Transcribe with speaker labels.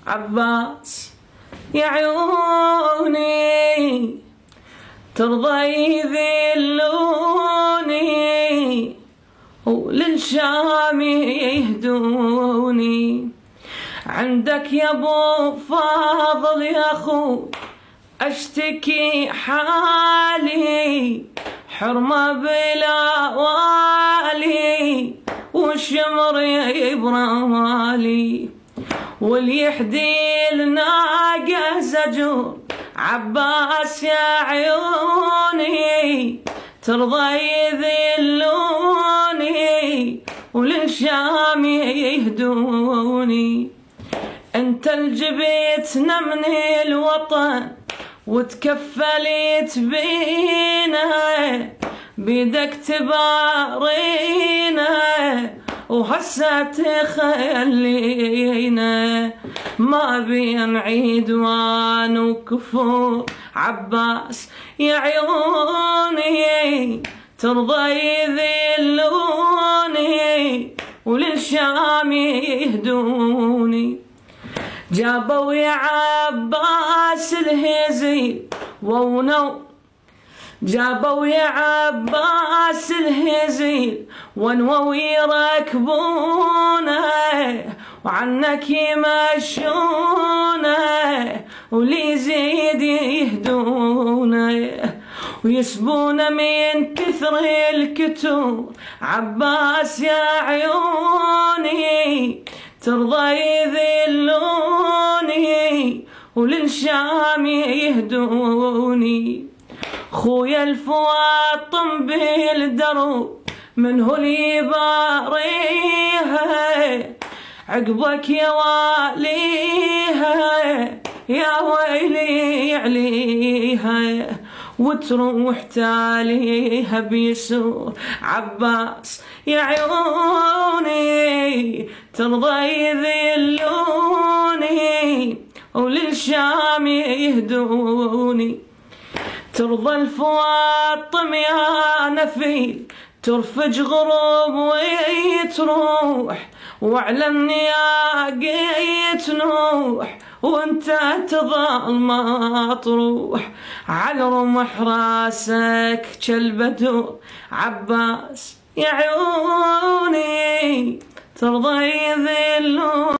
Speaker 1: عباس يا عيوني ترضى يذلوني وللشام يهدوني. عندك يا ابو فاضل يا اخوي اشتكي حالي، حرمة بلا والي والشمر يبرمالي، واللي يحدي الناقة زجور. عباس يا عيوني ترضى يذلوني وللشام يهدوني. انت الجبيتنا من الوطن وتكفلت بينا، بيدك تبارينا وهسه تخلينا. ما بين عيدوان وكفور. عباس يا عيوني ترضى يذلوني وللشام يهدوني. جابوا يا عباس الهزيل وونو، جابوا يا عباس الهزيل ونووا يركبونه وعنك يمشونه وليزيد يهدونه ويسبونه من كثر الكتور. عباس يا عيوني ترضى يذلوني وللشام يهدوني. خويا الفواطم بالدروب منه اللي باريها، عقبك يا واليها يا ويلي عليها وتروح تاليها بيسور. عباس يا عيوني ترضى يذلوني وللشام يهدوني. ترضى الفواطم يا نفيل ترفج غروب وتروح، وعلى النياقيت نوح وانت تظل ما تروح. على رمح راسك كالبدور. عباس يا عيوني ترضى يذلون